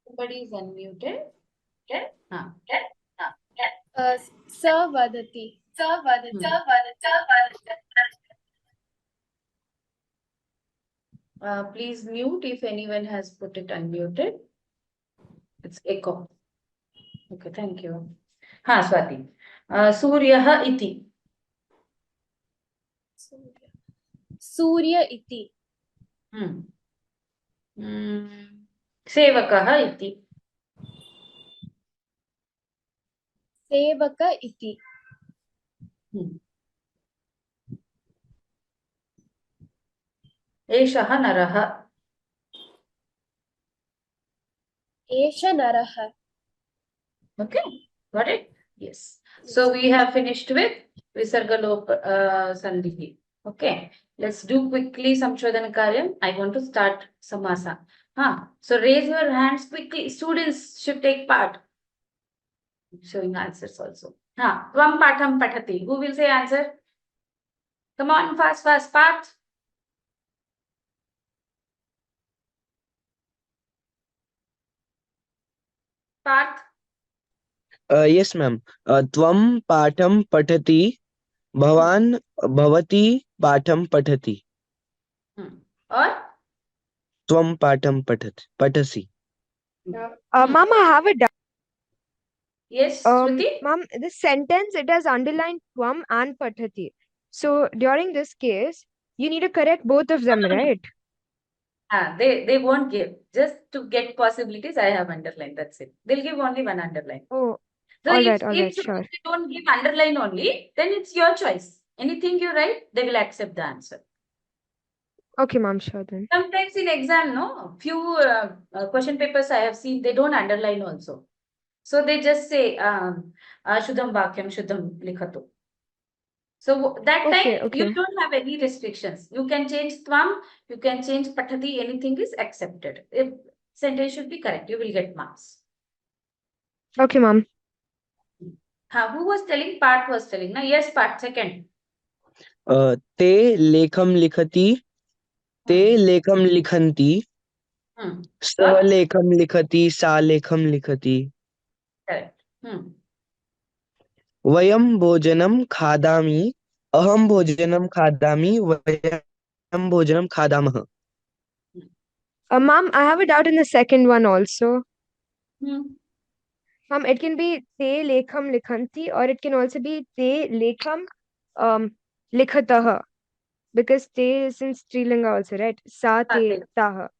Somebody is unmuted. Sa vadati. Please mute if anyone has put it unmuted. It's echo. Okay, thank you. Swati. Suryaha iti. Surya iti. Sevakaha iti. Sevaka iti. Eshaha naraha. Esha naraha. Okay, got it? Yes. So we have finished with Visargalopa Sandhi. Okay, let's do quickly Samshodhana Karyam. I want to start Samasa. So raise your hands quickly. Students should take part. Showing answers also. Tvam patham pathati. Who will say answer? Come on, fast, Parth. Parth. Yes, ma'am. Tvam patham pathati, bhavan bhavati patham pathati. Or? Tvam patham patasi. Ma'am, I have a doubt. Yes, Shruti? Ma'am, this sentence, it has underlined tvam and pathati. So during this case, you need to correct both of them, right? They won't give. Just to get possibilities, I have underlined. That's it. They'll give only one underline. Oh, So all if right, sure. they don't give underline only, then it's your choice. Anything you write, they will accept the answer. Okay, ma'am, sure then. Sometimes in exam, no, few question papers I have seen, they don't underline also. So they just say, Shuddham Vakyam, Shuddham Likhatu. So that time you don't have any restrictions. You can change Tvam, you can change Pathati, anything is accepted. If sentence should be correct, you will get marks. Okay, ma'am. Who was telling? Parth was telling. Na? Yes, Parth, second. Te lekham likhati, te lekham likhanti, sa lekham likhati, sa lekham likhati. Correct. Vayam bhojanam khadami, aham bhojanam khadami, vayam bhojanam khadamah. Ma'am, I have a doubt in the second one also. Ma'am, it can be te lekham likhanti, or it can also be te lekham likhatah, because te is in Strilinga also, right? Sa te taha.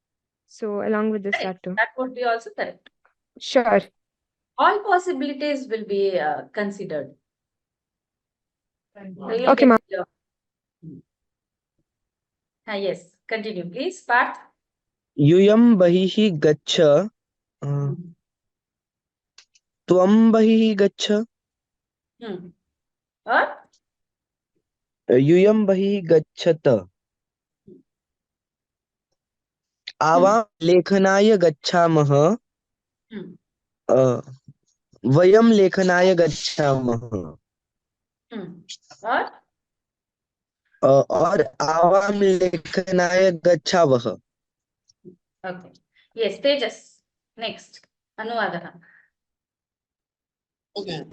So along with this, that too. That would be also correct. Sure. All possibilities will be considered. Okay, ma'am. Yes, continue, please. Parth. Yuyam bahihi gaccha, tvam bahihi gaccha. Or? Yuyam bahihi gacchata. Avam lekhanaya gachamah. वयं लेखनाय गच्छामः और और आवां लेखनाय गच्छावः. okay. Yes, Tejas. Next. Anuvadah. Okay.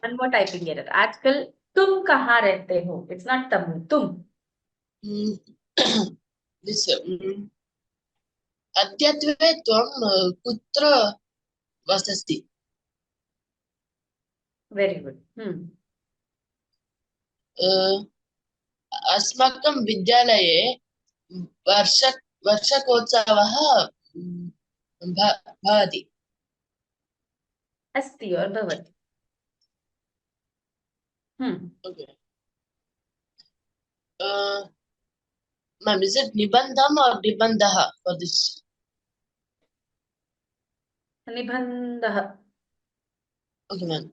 One more typing error. आजकल तुम कहाँ रहते हो? It's not तम, तुम. This अद्यत्वे त्वं कुत्र वससि? Very good. अस्माकं विद्यालये वर्षकोत्सवः भवति. अस्ति और भवति. Okay. Ma'am, is it nibandham or nibandaha for this? निबन्धः. Okay, ma'am.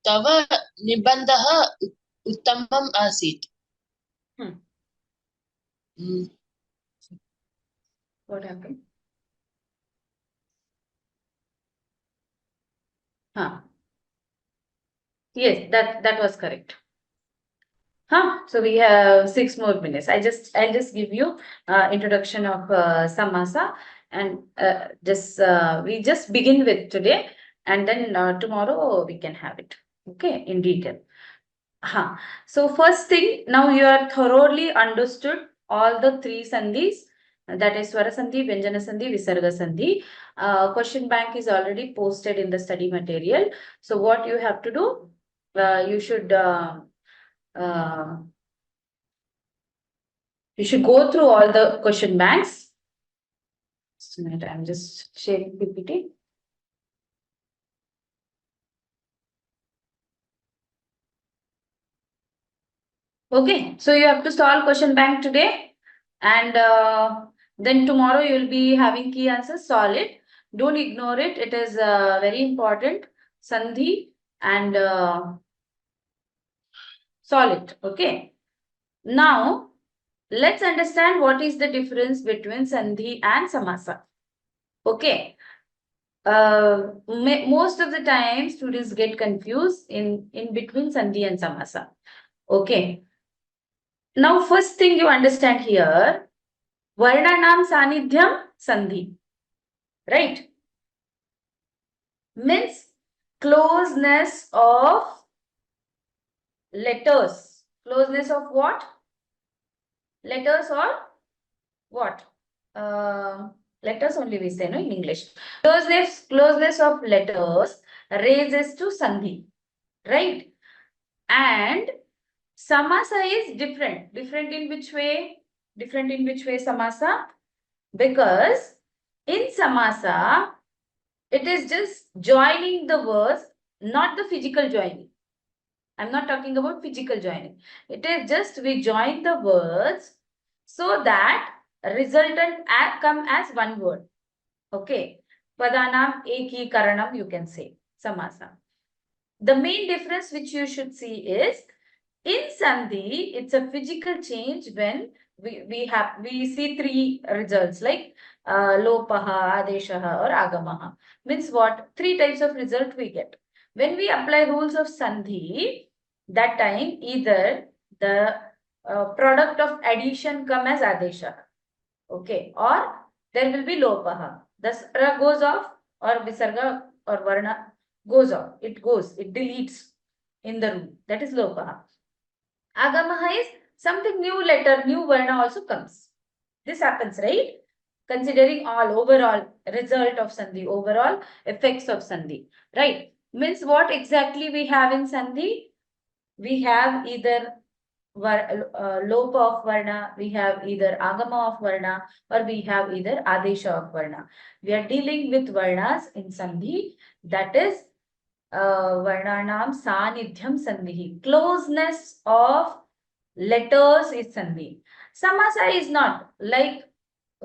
तव निबन्धः उत्तमम् आसीत्. What happened? Yes, that was correct. So we have 6 more minutes. I'll just give you introduction of samasa, and we just begin with today, and then tomorrow we can have it, okay, in detail. So first thing, now you are thoroughly understood all the 3 sandhis, that is swara sandhi, vyanjana sandhi, visarga sandhi. Question bank is already posted in the study material. So what you have to do, you should go through all the question banks. Just a minute, I'm just sharing PPT. Okay, so you have to solve question bank today, and then tomorrow you will be having key answers. Solve it. Don't ignore it. It is very important. Sandhi and solve it. Okay. Now let's understand what is the difference between sandhi and samasa. Okay. Most of the time students get confused in between sandhi and samasa. Okay. Now first thing you understand here, varnanam sanidhyam sandhi, right? Means closeness of letters. Closeness of what? Letters or what? Letters only we say, no, in English. Closeness of letters raises to sandhi, right? And samasa is different. Different in which way? Different in which way samasa? Because in samasa, it is just joining the words, not the physical joining. I'm not talking about physical joining. It is just we join the words so that resultant come as one word. Okay. Padanam ekikaranam, you can say samasa. The main difference which you should see is in sandhi, it's a physical change when we see 3 results like lopaha, adeshaha or agamaha. Means what? 3 types of result we get. When we apply rules of sandhi, that time either the product of addition come as adeshaha, okay, or there will be lopaha. The sara goes off or visarga or varna goes off. It deletes in the rule. That is lopaha. Agamaha is something new letter, new varna also comes. This happens, right? Considering all overall result of sandhi, overall effects of sandhi, right? Means what exactly we have in sandhi? We have either lopa of varna, we have either agama of varna, or we have either adesha of varna. We are dealing with varnas in sandhi, that is varnanam sanidhyam sandhi. Closeness of letters is sandhi. Samasa is not. Like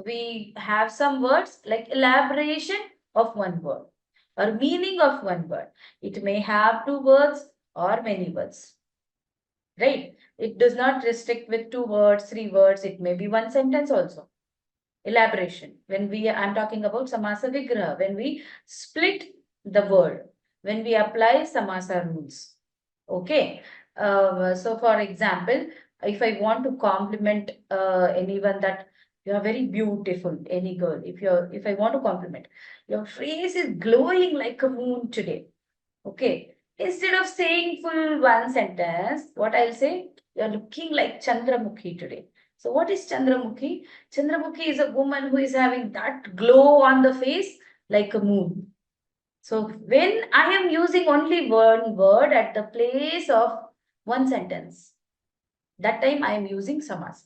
we have some words like elaboration of one word or meaning of one word. It may have 2 words or many words, right? It does not restrict with 2 words, 3 words. It may be 1 sentence also. elaboration. I'm talking about samasa vigraha, when we split the word, when we apply samasa rules. Okay. So for example, if I want to compliment anyone that you are very beautiful, any girl, if I want to compliment, your face is glowing like a moon today. Okay. Instead of saying full one sentence, what I'll say, you're looking like Chandramukhi today. So what is Chandramukhi? Chandramukhi is a woman who is having that glow on the face like a moon. So when I am using only one word at the place of one sentence, that time I am using samasa.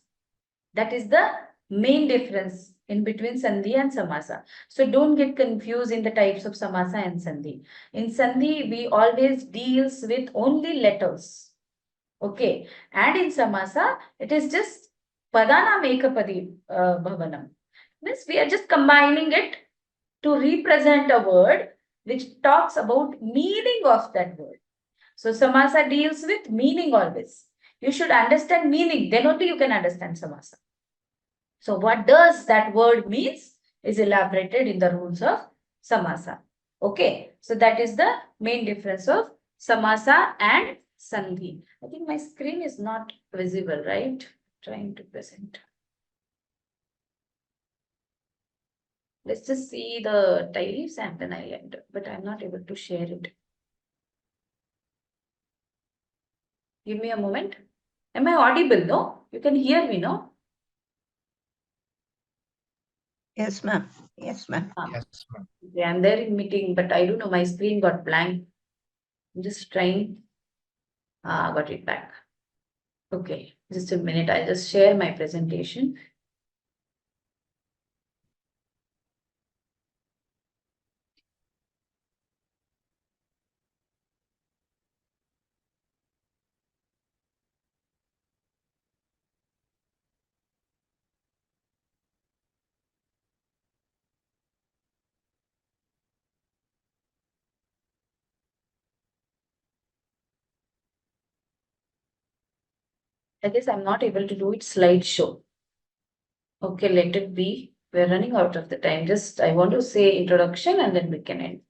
That is the main difference in between sandhi and samasa. So don't get confused in the types of samasa and sandhi. In sandhi, we always deals with only letters. Okay. And in samasa, it is just padana ekapadi bhavanam. Means we are just combining it to represent a word which talks about meaning of that word. So samasa deals with meaning always. You should understand meaning, then only you can understand samasa. So what does that word means is elaborated in the rules of samasa. Okay, so that is the main difference of samasa and sandhi. I think my screen is not visible, right? Trying to present. Let's just see the types and then I end, but I'm not able to share it. Give me a moment. Am I audible? No? You can hear me, no? Yes, ma'am. Yes, ma'am. Yes, ma'am. Okay, I'm there in meeting, but I don't know, my screen got blank. I'm just trying. Got it back. Okay, just a minute. I'll just share my presentation. I guess I'm not able to do it slideshow. Okay, let it be. We're running out of the time. Just I want to say introduction and then we can end.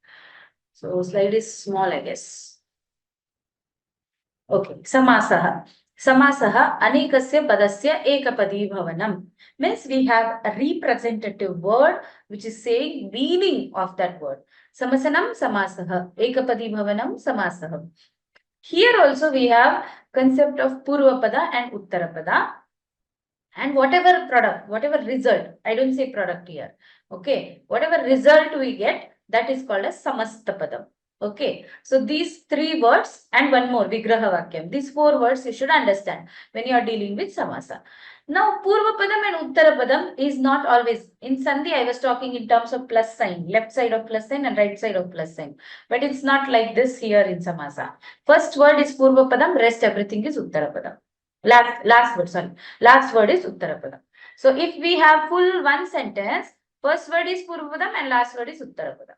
So slide is small, I guess. Okay, samasaha. Samasaha anekasya padasya ekapadi bhavanam. Means we have a representative word which is saying meaning of that word. Samasanam samasaha. Ekapadi bhavanam samasaha. Here also we have concept of Purvapada and Uttarapada. And whatever product, whatever result, I don't say product here. Okay, whatever result we get, that is called as Samastapadam. Okay, so these three words and one more, Vigraha Vakyam. These four words you should understand when you are dealing with Samasa. Now, Purvapadam and Uttarapadam is not always. In Sandhi, I was talking in terms of plus sign, left side of plus sign and right side of plus sign. But it's not like this here in Samasa. First word is Purvapadam, rest everything is Uttarapadam. Last word is Uttarapadam. So if we have full one sentence, first word is Purvapadam and last word is Uttarapadam.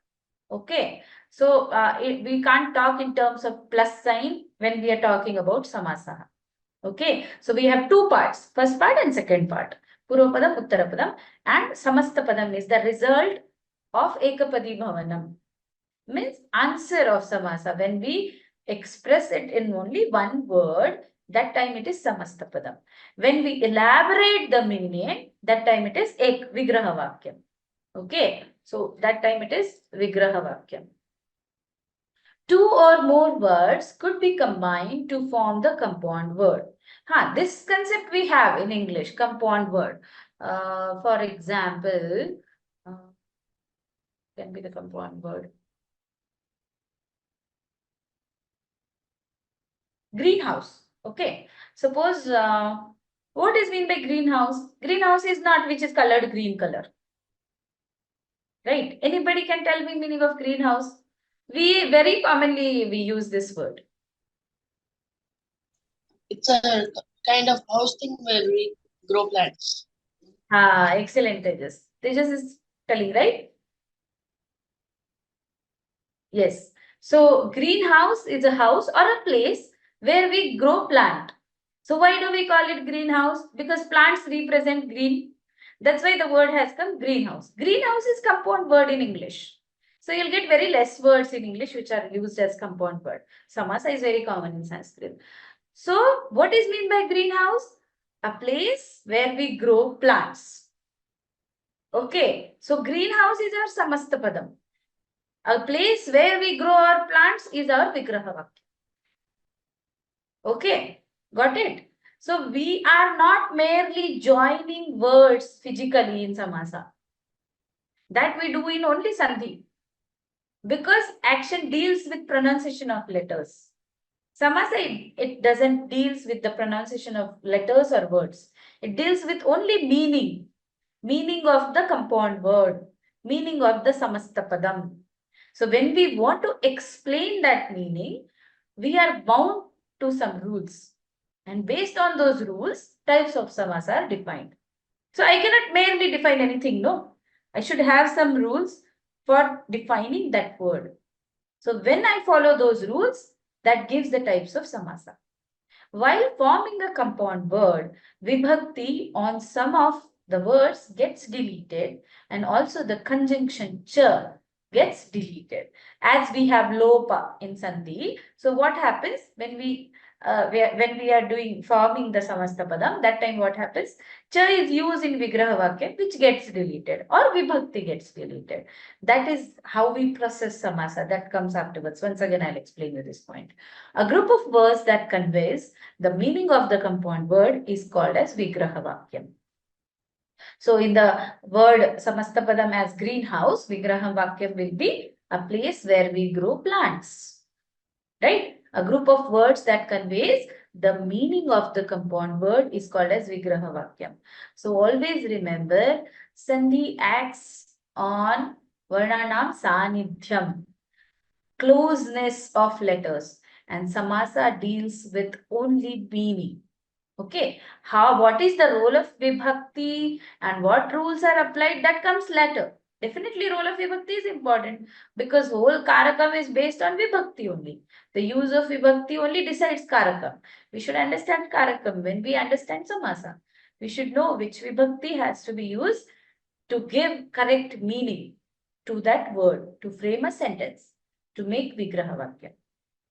Okay. So we can't talk in terms of plus sign when we are talking about Samasaha. Okay. So we have two parts, first part and second part. Purvapadam, Uttarapadam, and Samastapadam is the result of Ekapadi Bhavanam. Means answer of Samasa. When we express it in only one word, that time it is Samastapadam. When we elaborate the meaning, that time it is Vigraha Vakyam. Okay, so that time it is Vigraha Vakyam. Two or more words could be combined to form the compound word. This concept we have in English, compound word. For example, can be the compound word. Greenhouse. Okay. Suppose what is mean by greenhouse? Greenhouse is not which is colored green color. Right? Anybody can tell me meaning of greenhouse? We very commonly we use this word. It's a kind of house thing where we grow plants. Excellent, Tejas. Tejas is telling, right? Yes. So greenhouse is a house or a place where we grow plant. So why do we call it greenhouse? Because plants represent green. That's why the word has come greenhouse. Greenhouse is compound word in English. So you'll get very less words in English which are used as compound word. Samasa is very common in Sanskrit. So what is meant by greenhouse? A place where we grow plants. Okay. So greenhouse is our samasta padam. A place where we grow our plants is our vigraha vakya. Okay. Got it? So we are not merely joining words physically in samasa. That we do in only sandhi. Because action deals with pronunciation of letters. Samasa, it doesn't deals with the pronunciation of letters or words. It deals with only meaning. Meaning of the compound word. Meaning of the samasta padam. So when we want to explain that meaning, we are bound to some rules. And based on those rules, types of samasa are defined. So I cannot merely define anything, no. I should have some rules for defining that word. So when I follow those rules, that gives the types of samasa. While forming a compound word, vibhakti on some of the words gets deleted and also the conjunction cha gets deleted. As we have lopa in sandhi, so what happens when we are doing forming the samasta padam, that time what happens? Cha is used in vigraha vakya which gets deleted or vibhakti gets deleted. That is how we process samasa. That comes afterwards. Once again, I'll explain you this point. A group of words that conveys the meaning of the compound word is called as vigraha vakyam. So in the word samasta padam as greenhouse, vigraha vakyam will be a place where we grow plants. Right? A group of words that conveys the meaning of the compound word is called as vigraha vakyam. So always remember, sandhi acts on varnanam sanidhyam, closeness of letters, and samasa deals with only meaning. Okay, what is the role of vibhakti and what rules are applied? That comes later. Definitely role of vibhakti is important because whole karakam is based on vibhakti only. The use of vibhakti only decides karakam. We should understand karakam when we understand samasa. We should know which vibhakti has to be used to give correct meaning to that word, to frame a sentence, to make vigraha vakya.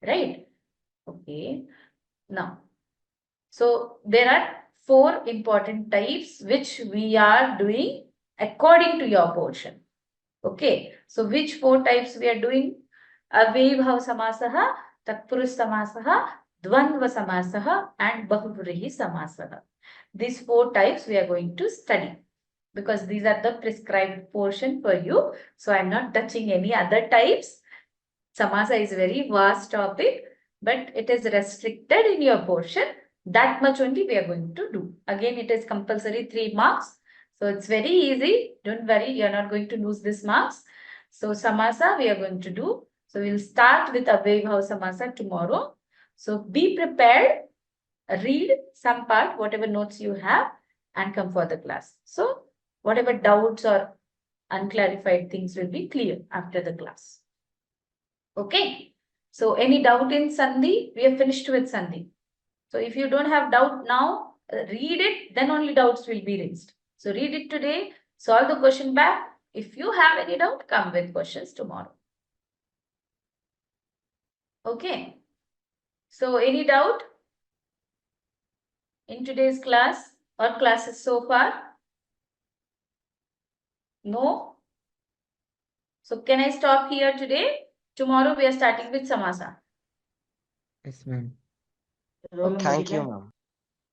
Right? Okay. Now, so there are 4 important types which we are doing according to your portion. Okay. So which 4 types we are doing? Avyayibhav samasaha, tatpurush samasaha, dvandva samasaha and bahuvrihi samasaha. These 4 types we are going to study because these are the prescribed portion for you. So I am not touching any other types. Samasa is a very vast topic, but it is restricted in your portion. That much only we are going to do. Again, it is compulsory 3 marks. So it's very easy. Don't worry, you are not going to lose this marks. So samasa we are going to do. So we'll start with avyayibhav samasa tomorrow. So be prepared. Read some part, whatever notes you have, and come for the class. So whatever doubts or unclarified things will be clear after the class. Okay. So any doubt in sandhi? We have finished with sandhi. So if you don't have doubt now, read it, then only doubts will be raised. So read it today, solve the question back. If you have any doubt, come with questions tomorrow. Okay. So any doubt in today's class or classes so far? No? So can I stop here today? Tomorrow we are starting with samasa. Yes, ma'am. Thank you, ma'am.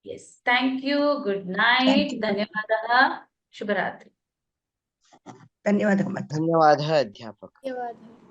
Yes. Thank you. Good night. you. Dhanyavadaha. Shubharatri. धन्यवादः माता। धन्यवादः अध्यापक। धन्यवादः।